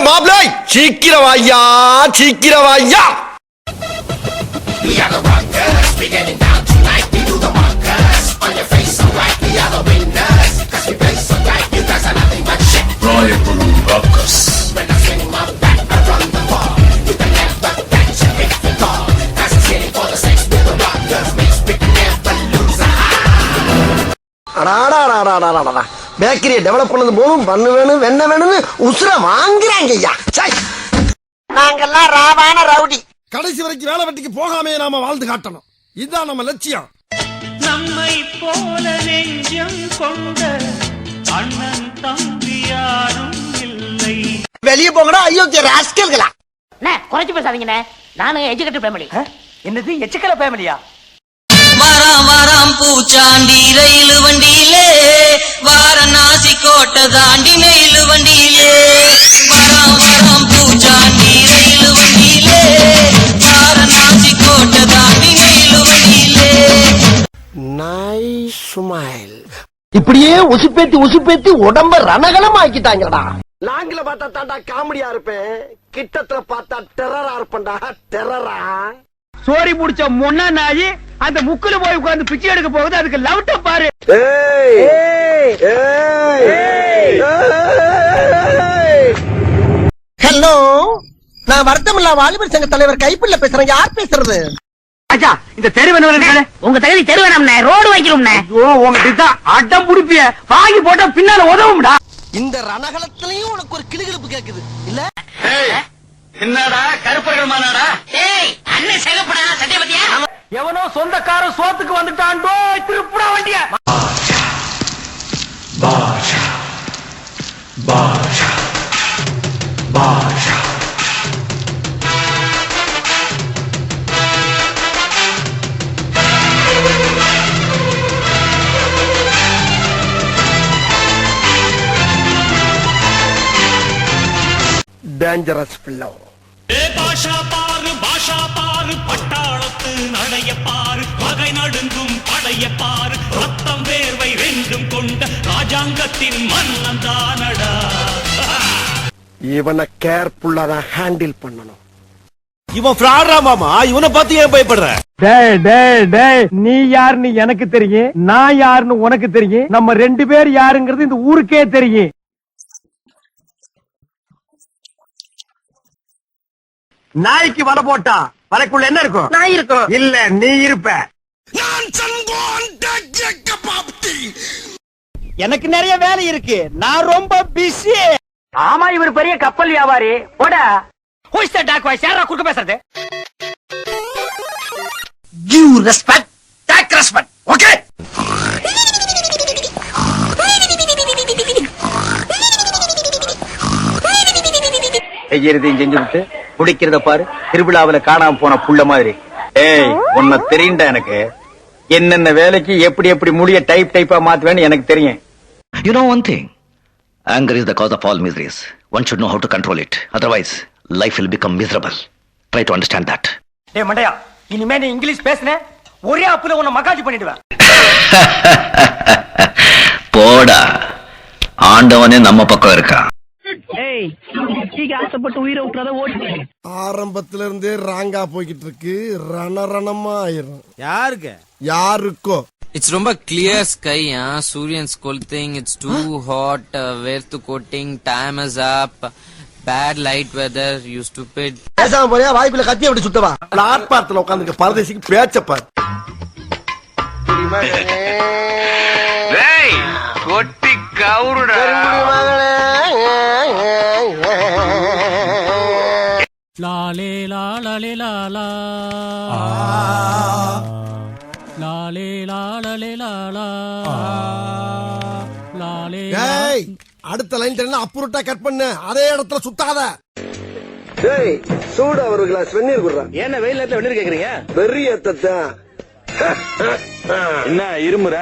மாப்ளை சீக்கிரம் வாய்யா சீக்கிரம் வாய்யா. We are the rockers, we getting down tonight. We do the markers on your face, so right. We are the winners, cause we play so right. You guys are nothing but shit. Royal Rockers. When I swing my back, I run the ball. You can never catch a hit the ball. Cause it's hitting for the sex with the rockers. Makes we can never lose a பேக்கரியை develop பண்ணது போதும் பண்ணு வேணும் வெண்ண வேணும்னு உசுர வாங்குறாங்க ஐயா. நாங்கெல்லாம் ராவான ரவுடி. கடைசி வரைக்கும் வேலை வெட்டிக்கு போகாமே நாம வாழ்ந்து காட்டணும். இதுதான் நம்ம லட்சியம். நம்மை போல நெஞ்சம் கொண்ட அண்ணன் தம்பி யாரும் இல்லை. வெளியே போங்கடா அயோக்கிய ராஸ்கல்களா. குறைச்சு பேசாதீங்கண்ணே, நானும் எஜுகேட்டட் ஃபேமிலி. என்னது எச்சுக்கல ஃபேமிலியா? வராம் வராம் பூச்சாண்டி ரயில் வண்டியிலே வாரணாசி கோட்டை தாண்டி நெயில் வண்டியிலே வராம் வராம் பூச்சாண்டி ரயில் வண்டியிலே வாரணாசி கோட்டை தாண்டி நெயில் வண்டியிலே. Nice smile. இப்படியே உசுப்பேத்தி உடம்ப ரணகலம் ஆக்கிட்டாங்கடா. லாங்கில பார்த்தா தாண்டா காமெடியா இருப்பேன், கிட்டத்துல பார்த்தா டெரரா இருப்பேன்டா. டெரரா சோரி முடிச்ச முன்னா நாயி அந்த முக்குல போய் உட்கார்ந்து பிச்சை எடுக்க போகுது. அதுக்கு லவ்ட்ட பாரு. ஹலோ, நான் வருத்தமில்லா வாலிபர் சங்க தலைவர் கைப்பிள்ள பேசுறேன். யார் பேசுறது? அச்சா, இந்த தெருவன் உங்க தகுதி தெருவேணாம்ண்ணே, ரோடு வைக்கிறோம்ண்ணே. உங்க அட்டம் புடிப்பிய வாங்கி போட்டா பின்னால உதவும்டா. இந்த ரணகலத்திலையும் உனக்கு ஒரு கிளுகிழப்பு கேக்குது இல்ல? என்னடா கருப்பர்கள் மாநாடா? அண்ணன் சேகப்படா சத்திய பத்தியா? எவனோ சொந்தக்காரன் சோத்துக்கு வந்துட்டான்டோ, திருப்புடா வண்டிய. பாஷா பாஷா பாஷா. டேஞ்சரஸ் பிள்ளை. பாஷா பாரு பட்டாளத்து நடைய பாரு, வகை நடுங்கும் படைய பாரு, ரத்தம் வேர்வை ரெண்டும் கொண்ட ராஜாங்கத்தின் மன்னன் தானடா. இவனை கேர்ஃபுல்லா தான் ஹேண்டில் பண்ணணும். இவன் ஃப்ராடா மாமா, இவனை பார்த்து ஏன் பயப்படுற? டேய் நீ யாருன்னு எனக்கு தெரியும், நான் யாருன்னு உனக்கு தெரியும். நம்ம ரெண்டு பேர் யாருங்கிறது இந்த ஊருக்கே தெரியும். நாய்க்கு வலை போட்டா வலைக்குள்ள என்ன இருக்கும்? நான் இருக்கும். இல்ல நீ இருப்ப. எனக்கு நிறைய வேலை இருக்கு, நான் ரொம்ப பிஸி. ஆமா, இவர் பெரிய கப்பல் வியாபாரி. போடா. Who is the dark voice? யாரா குறுக்க பேசுறது? Give respect, take respect. Okay? செய்யறதையும் செஞ்சுட்டு குடிக்கிறத பாரு, திருவிழாவில காணாம போன புள்ள மாதிரி. ஏய், உன்னை தெரியுண்டா எனக்கு. என்னென்ன வேலைக்கு எப்படி எப்படி முடிய டைப்பா மாத்துவேன்னு எனக்கு தெரியும். You know one thing, anger is the cause of all miseries. One should know how to control it, otherwise life will become miserable. Try to understand that. டேய் மண்டையா, இனிமே நீ இங்கிலீஷ் பேசுன ஒரே அப்புல உன்னை மகாஜி பண்ணிடுவேன். போடா, ஆண்டவனே நம்ம பக்கம் இருக்கா. ஆசைப்பட்டு உயிரை விட்டுறத ஓட்டு. ஆரம்பத்துல இருந்தே ராங்கா போய்கிட்டு இருக்கு, ரணரணமா ஆயிரும். யாருக்கு? யாருக்கோ. It's ரொம்ப clear sky, Suryan's scolding, it's too hot, வேர்த்து coating, time is up, bad light weather, you stupid. பேசாம போறியா? வாய்ப்புல கத்தி அப்படி சுத்தவா? பிளாட்பாரத்துல உட்காந்துக்க பரதேசிக்கு பேச்சப்பார். கொட்டி கவுருடா. லாலே லாலே லாலா லாலே லாலே லாலா லாலே. ஏய், அடுத்த லைன் தெரியல, அப்புறட்டா கட் பண்ணு, அதே இடத்துல சுத்தாத. டேய், சூடா ஒரு கிளாஸ் வெந்நீர் குடுறா. என்ன வெயில் நேரத்துல வெந்நீர் கேக்குறீங்க? பெரிய ஏத்தத்தான். என்ன இருமுற?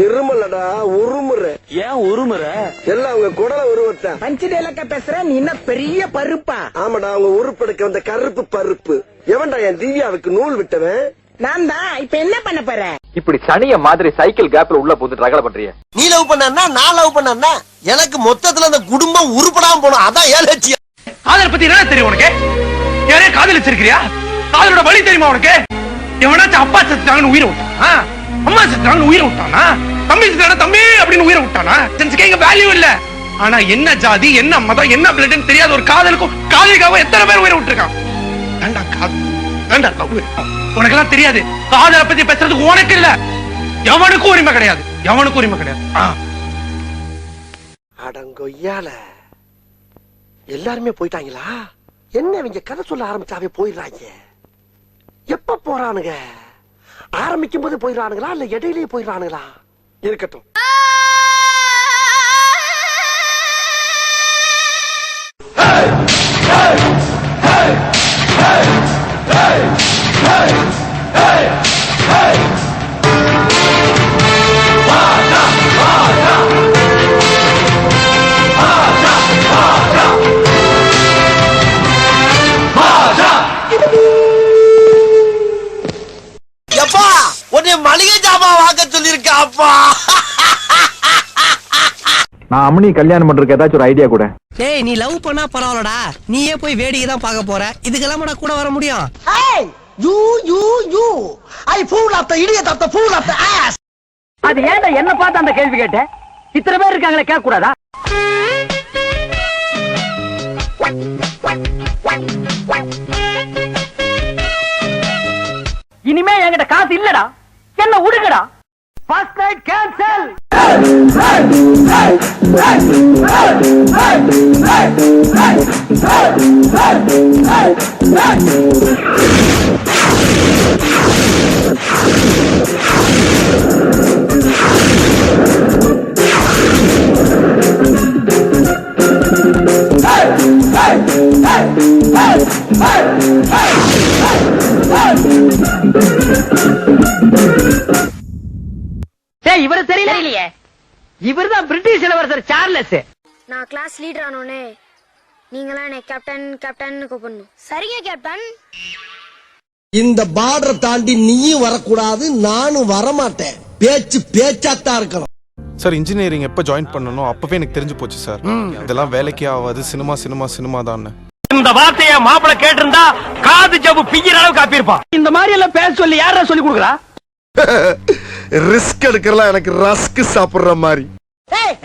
இருமலடா, உருமுற. ஏன் உருமுற? எல்லாம் அவங்க குடல உருவத்தான். பஞ்சிடேலக்க பேசுற நீ என்ன பெரிய பருப்பா? ஆமாடா, அவங்க உருப்பெடுக்க வந்த கருப்பு பருப்பு. எவன்டா என் திவ்யாவுக்கு நூல் விட்டவன்? நான் தான். இப்ப என்ன பண்ண போற? இப்படி சனிய மாதிரி சைக்கிள் கேப்ல உள்ள போட்டு ரகல பண்றிய. நீ லவ் பண்ணா, நான் லவ் பண்ணா, எனக்கு மொத்தத்துல அந்த குடும்பம் உருப்படாம போனோம். அதான் ஏன் லட்சியம். காதலை பத்தி என்ன தெரியும் உனக்கு? யாரே காதலிச்சிருக்கிறியா? காதலோட வழி தெரியுமா உனக்கு? எவனாச்சும் அப்பா செத்துட்டாங்கன்னு உயிரை விட்டானா? அம்மா செத்துட்டாங்கன்னு உயிரை விட்டானா? தம்பி செத்துட்டானா தம்பி அப்படின்னு உயிரை விட்டானா? சென்ஸ்க்கு இங்க வேல்யூ இல்ல. ஆனா என்ன ஜாதி, என்ன மதம், என்ன பிளட்னு தெரியாத ஒரு காதலுக்கும் காதலிக்காக எத்தனை பேர் உயிரை விட்டுருக்கான்? வேண்டா காதல், வேண்டா லவ். உனக்கெல்லாம் தெரியாது. காதலை பத்தி பேசுறதுக்கு உனக்கு இல்ல, எவனுக்கும் உரிமை கிடையாது, எவனுக்கும் உரிமை கிடையாது. அடங்கொய்யால எல்லாருமே போயிட்டாங்களா? என்ன இவங்க கதை சொல்ல ஆரம்பிச்சாவே போயிடுறாங்க. எப்ப போறானுங்க? ஆரம்பிக்கும் போது போயிடுறானுங்களா இல்ல இடையிலேயே போயிடுறானுங்களா? இருக்கட்டும். எப்பா உன்னை மளிகை ஜாமான் வாங்க சொல்லிருக்க அப்பா. நான் அம்மனி கல்யாணம் பண்றதுக்கு ஏதாச்சும் ஒரு ஐடியா கூட. டேய் நீ லவ் பண்ணா பரவாயில்லடா, நீயே போய் வேடிக்கை தான் பார்க்க போற. இதுக்கெல்லாம் கூட வர முடியும்? Hey you I fool of the idiot of the fool of the ass. அது ஏன்டா என்ன பார்த்து அந்த கேள்வி கேட்ட? இத்தனை பேர் இருக்காங்களே, கேட்க கூடாதா? இனிமே என்கிட்ட காசு இல்லடா, என்ன உடுங்கடா. First night cancel. இவரு தெரியலையே. இவர்தான் பிரிட்டிஷ் இளவரசர் சார்லஸ். நான் கிளாஸ் லீடர் ஆனோனே நீங்களாம் என்ன கேப்டன் கேப்டன் கூப்பிடணும். சரிங்க கேப்டன். இந்த பார்டர் தாண்டி நீயும் வரக்கூடாது, நானும் வரமாட்டேன். பேச்சு பேச்சாத்தான் இருக்கணும். சார் இன்ஜினியரிங் எப்ப ஜாயின் பண்ணனும் அப்பவே எனக்கு தெரிஞ்சு போச்சு சார். இதெல்லாம் வேலைக்கே ஆகாது, சினிமா சினிமா சினிமா தான். இந்த வார்த்தையை மாப்பிள கேட்டிருந்தா காது ஜவ்வு பிய்யற அளவுக்கு காப்பியிருப்பான். இந்த மாதிரி எல்லாம் பேச சொல்லி யாரா சொல்லி கொடுக்குறா? ரிஸ்க் எடுக்கலாம் எனக்கு ரஸ்க் சாப்பிடுற மாதிரி. ஏய்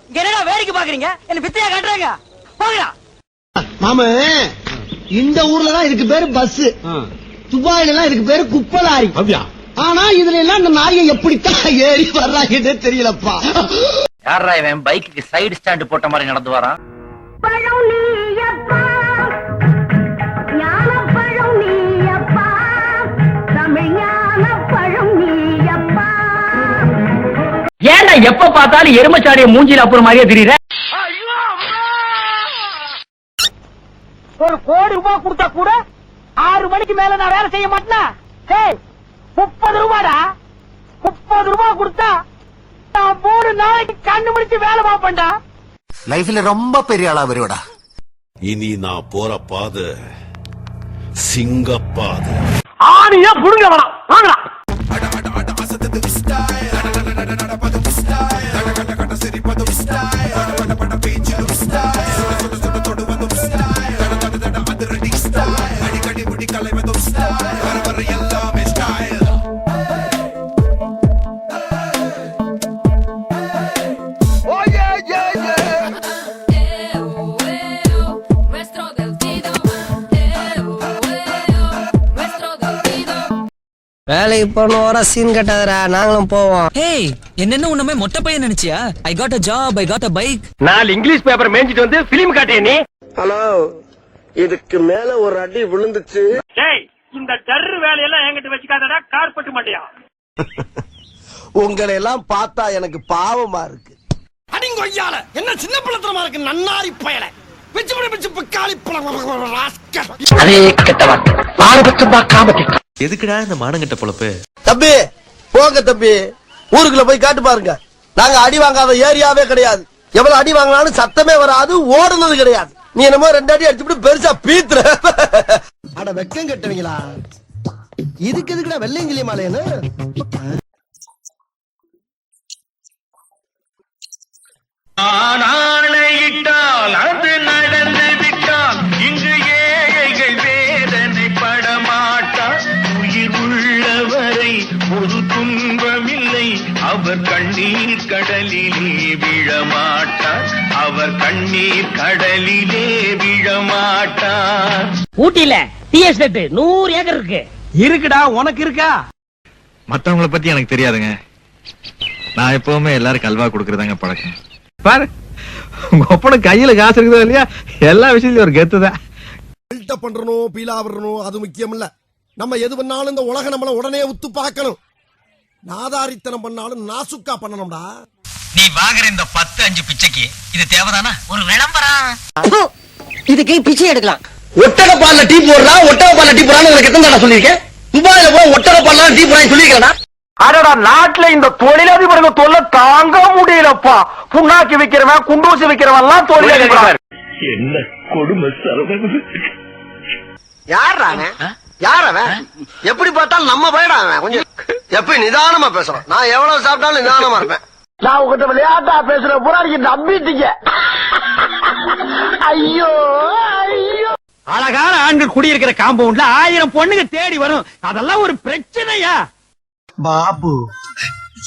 இங்க என்னடா வேடிக்கை பாக்குறீங்க? என்ன வித்தையா காட்டுறாங்க? போங்கடா. மாமே இந்த ஊர்ல தான் இதுக்கு பேரு பஸ், துபாயில எல்லாம் இதுக்கு பேரு குப்பை லாரி. ஆனா இதுல எல்லாம் இந்த நாயை எப்படித்தான் ஏறி வர்றாங்கன்னே தெரியலப்பா. யாரா இவன் பைக்கு சைடு ஸ்டாண்ட் போட்ட மாதிரி நடந்து வரான்? ஏன்டா எப்ப பார்த்தாலும் எருமச்சாடிய மூஞ்சில அப்புறம் மாதிரியே தெரியுற? ஒரு கோடி ரூபாய் கொடுத்தா கூட 6 மணிக்கு மேல நான் வேலை செய்ய மாட்டேன். 30 ரூபாடா, 30 ரூபாய் கொடுத்தா நான் 3 நாளைக்கு கண்ணு முடிச்சு வேலை பார்ப்பேன்டா. லைஃப்ல ரொம்ப பெரிய ஆளா வருவடா. இனி நான் போற பாதை சிங்கப்பாதை. ஆணியா புடுங்க வேணாம், வாங்கடா. வேலைக்கு போன வர சீன் கட்டாதரா, நாங்களும் போவோம். ஹேய் என்னென்ன உன்ன மொட்டை பையன் நினைச்சியா? I got a job, I got a bike. 4 English paper மேஞ்சிட்டு வந்து பிலிம் காட்டிய நீ. ஹலோ, இதுக்கு மேல ஒரு அடி விழுந்துச்சு. இந்த டர்ரு வேலையெல்லாம் என்கிட்ட வச்சுக்காதடா, கார்பெட் மாட்டியா. உங்களை எல்லாம் பார்த்தா எனக்கு பாவமா இருக்கு. அடிங்கொய்யால என்ன சின்ன பிள்ளைத்தனமா இருக்கு. நன்னாரி பயல பிச்சு பிச்சு பிக்காளி அதே கெட்ட வார்த்தை ஆரம்பத்துமா காமெடி. எதுக்குடா இந்த மானங்கட்ட பொழப்பு? தம்பி போங்க தம்பி, ஊருக்குள்ள போய் காட்டு பாருங்க. நாங்க அடி வாங்காத ஏரியாவே கிடையாது. எவ்வளவு அடி வாங்கினாலும் சத்தமே வராது, ஓடுனது கிடையாது. நீ என்னமோ 2 அடி அடிச்சுட்டு பெருசா பீத்துற. அட வெக்கம் கட்டுவீங்களா? இதுக்கு எதுக்குடா வெள்ளையங்கிலி மாலையன்னு? ஆணையிட்டால் அது நடந்து விட்டால் இங்கு ஏழைகள் வேதனை படமாட்டார் உயிர் உள்ளவரை ஒரு துன்பமில்லை அவர் கண்ணீர் கடலிலே விழமாட்டார் அவர் கண்ணீர் கடலிலே விழமாட்டார். ஊட்டியில டீ எஸ்டேட் 100 ஏக்கர் இருக்கு. இருக்குடா, உனக்கு இருக்கா? மத்தவங்கள பத்தி எனக்கு தெரியாதுங்க. நான் எப்பவுமே எல்லாருக்கும் அல்வா கொடுக்கறதாங்க பழக்கம். பாரு, உங்க ஒப்பன கையில காசு இருக்குதோ இல்லையா, எல்லா விஷயத்திலும் ஒரு கெத்துதான். பில்டப் பண்றணும், பீலா விடணும், அது முக்கியம் இல்ல. நம்ம எது பண்ணாலும் இந்த உலகம் நம்மள உடனே உத்து பார்க்கணும். நாதாரித்தனம் பண்ணாலும் நாசுக்கா பண்ணணும்டா. நீ வாங்குற இந்த 10-5 பிச்சைக்கு இது தேவைதானா? ஒரு விளம்பரம் இதுக்கு பிச்சை எடுக்கலாம். ஒட்டக பால்ல டீ போடுறா, ஒட்டக பால்ல டீ போறான்னு உனக்கு எத்தனை தடவை சொல்லியிருக்கேன்? துபாயில போய் ஒட்டக பால்ல டீ போறான்னு சொல்லியிருக்கேன்டா. அடடா, நாட்டுல இந்த தொழிலதிபருங்க தொல்லை தாங்க முடியலப்பா. புண்ணாக்கி விக்கிறவன், குண்டூசி விக்கிறவன் எல்லாம் தொழிலதிபர். என்ன கொடுமை சரவணன். யார் அவன்? யார் அவன்? எப்படி பார்த்தாலும் நம்ம பையடா அவன். கொஞ்சம் எப்ப நிதானமா பேசுறான். நான் எவ்வளவு சாப்பிட்டாலும் நிதானமா இருப்பேன். நான் உங்ககிட்ட விளையாட்டா பேசுற புறாடிக்கு நம்பிட்டீங்க. ஐயோ ஐயோ. அழகான ஆண்கள் குடியிருக்கிற காம்பவுண்ட்ல 1000 பொண்ணுங்க தேடி வரும். அதெல்லாம் ஒரு பிரச்சனையா? Babu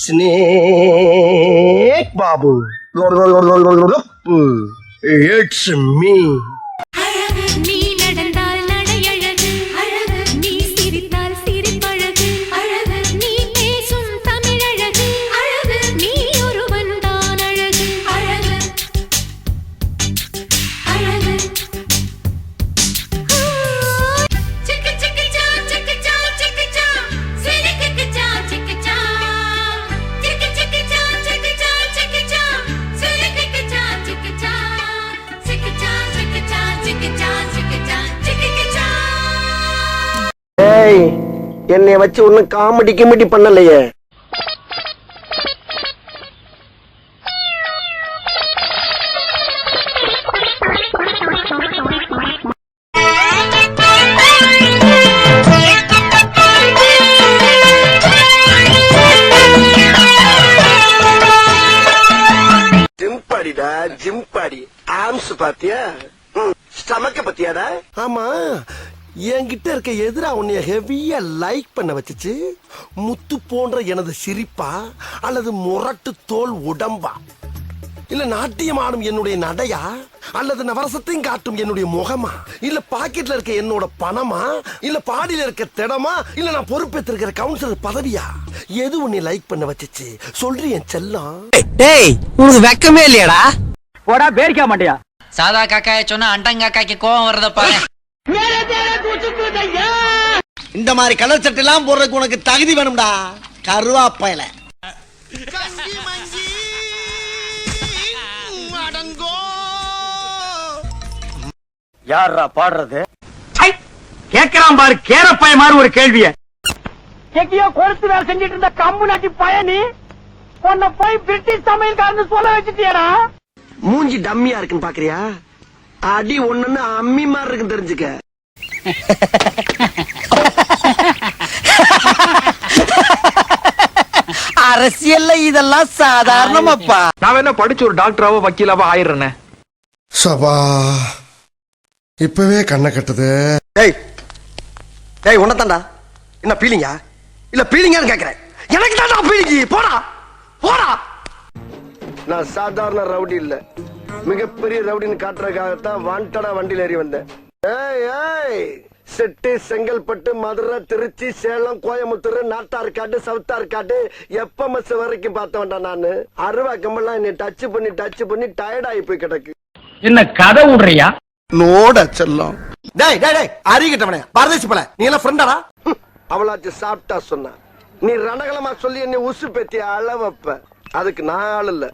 snake Babu it's me. நீ நடந்தால் நடையழகு அழகு, நீ சிரித்தால் சிரிப்பழகு அழகு, நீ பேசும் தமிழழகு அழகு, நீ ஒருவன் தான் அழகு அழகு அழகு. சிக்கு சிக்கு சா சிக்கு சா சிக்கு சா சிரிக்கு சா சிக்கு சா சிக்கு சிக்கு சா சிக்கு சா சிக்கு சா சிரிக்கு சா சிக்கு சா சிக்கு சா சிக்கு சா சிக்கு சா சிக்கு சா சிக்கு சா. ஏய், என்னைய வச்சு ஒன்னும் காமெடி கிமெடி பண்ணலையே. ஜிம்பாடிடா, ஜிம்பாடி. ஆம்ஸ் பாத்தியா? ஸ்டமக்க பத்தியாடா? ஆமா, என்கிட்ட இருக்க எதிரா உன்னைய ஹெவியா லைக் பண்ண வச்சுச்சு முத்து போன்ற எனது சிரிப்பா, அல்லது முரட்டு தோல் உடம்பா, இல்ல நாட்டியம் ஆடும் என்னுடைய நடையா, அல்லது நவரசத்தையும் காட்டும் என்னுடைய முகமா, இல்ல பாக்கெட்ல இருக்க என்னோட பணமா, இல்ல பாடியில இருக்க திடமா, இல்ல நான் பொறுப்பேற்றிருக்கிற கவுன்சிலர் பதவியா? எது உன்னை லைக் பண்ண வச்சுச்சு சொல்றேன் செல்லம். டேய், உனக்கு வெக்கமே இல்லையாடா? போடா, பேரிக்க மாட்டியா? சாதா காக்காய சொன்னா அண்டங்காக்காய்க்கு கோவம் வரத பாரு. இந்த மாதிரி கலர் சட்டை எல்லாம் போடுறதுக்கு உனக்கு தகுதி வேணும்டா, கருவாப்பையில. யாரா பாடுறது? கேட்கலாம் பாரு, கேரப்பைய மாதிரி ஒரு கேள்விய. எங்கேயோ கொழுத்து வேலை செஞ்சிட்டு இருந்த கம்பு நாட்டி பயணி உன்னை போய் பிரிட்டிஷ் சமையல்காரன்னு சொல்ல வச்சுட்டியடா. மூஞ்சி டம்மியா இருக்குன்னு பாக்குறியா? அடி ஒண்ணுன்னு அம்மி மாதிரி இருக்குன்னு தெரிஞ்சுக்க. அரசியல்ல இதெல்லாம் சாதாரணமாப்பா. நான் என்ன படிச்சு ஒரு டாக்டராவோ வக்கீலாவோ ஆயிடுறேன். சபா, இப்பவே கண்ணை கட்டுது. டேய் டேய், உன்னதாண்டா. என்ன பீலிங்கா? இல்ல பீலிங்கான்னு கேக்குறேன். எனக்கு தான்டா பீலிங்கி. போடா போடா. நான் சாதாரண ரவுடி இல்ல, மிகப்பெரிய ரவுடின்னு காட்டுறதுக்காகத்தான் வாண்டடா வண்டியில ஏறி வந்தேன். ஏய் ஏய், செட்டு, செங்கல்பட்டு, மதுரை, திருச்சி, சேலம், கோயம்புத்தூர், நாட்டார்காடு, சவுத்தார்காடு, எப்பமஸ் வரைக்கும் பார்த்த வேண்டாம். நானு அருவா கம்பெல்லாம் என்னை டச் பண்ணி டயர்ட் ஆகி போய் கிடக்கு. என்ன கதை விடுறியா? நோட செல்லம். டேய் டேய் டேய், அறிகிட்டவனே, பரதேசி போல. நீ எல்லாம் ஃப்ரெண்டாடா? அவளாச்சு சாப்பிட்டா சொன்னா, நீ ரணகலமா சொல்லி என்னை உசு பெத்தி அளவப்ப. அதுக்கு நான் ஆள் இல்ல.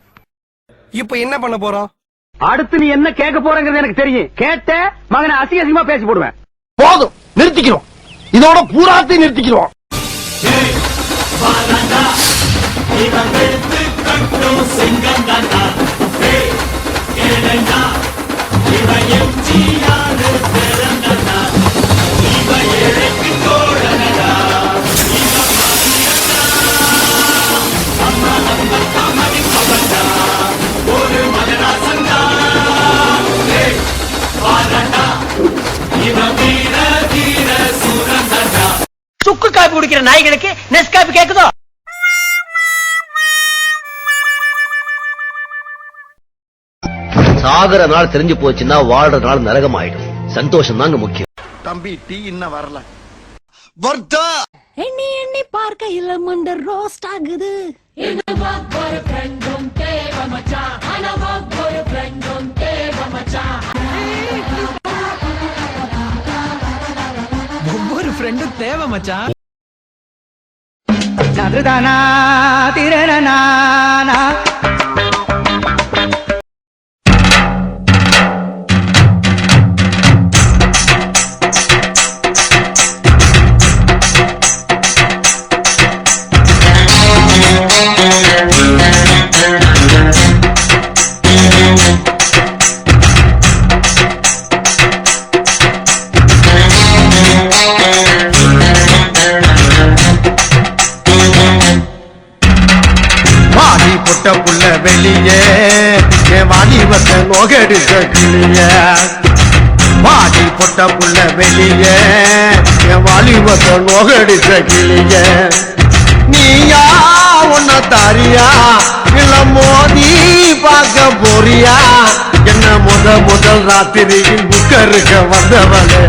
இப்ப என்ன பண்ண போறோம்? அடுத்து நீ என்ன கேட்க போறங்கிறது எனக்கு தெரியும். கேட்ட மகனை அசிங்க அசிங்கமா பேசி போடுவேன். போதும், நிறுத்திக்கிறோம். இதோட பூராத்தையும் நிறுத்திக்கிறோம். ஒரு மகனா சந்தா, வாரண்டா காபி குடிக்கிற நாய்களுக்கு நெஸ் காபி கேக்குதோ? சாகர நாள் தெரிஞ்சு போச்சுன்னா வாழ்ற நாள் நரகம் ஆயிடும். சந்தோஷம் தாங்க முக்கியம். தம்பி டீ இன்னும் வரல. எண்ணி எண்ணி பார்க்கையில மண்ட ரோஸ்ட் ஆகுது. ஒவ்வொரு ஃப்ரெண்டும் தேவை மச்சான். நதுதானா திரணனானா புட்ட புள்ள வெளியே என் வாலிபத்தை நோகடிச்ச கிளிய. வாடி பொட்ட புள்ள வெளியே என் வாலிபத்தை நோகடிச்ச கிளிய. நீயா உன்ன தாரியா இல்ல மோதி பார்க்க போறியா? என்ன முதல் ராத்திரியில் புக்கருக்க வந்தவளே.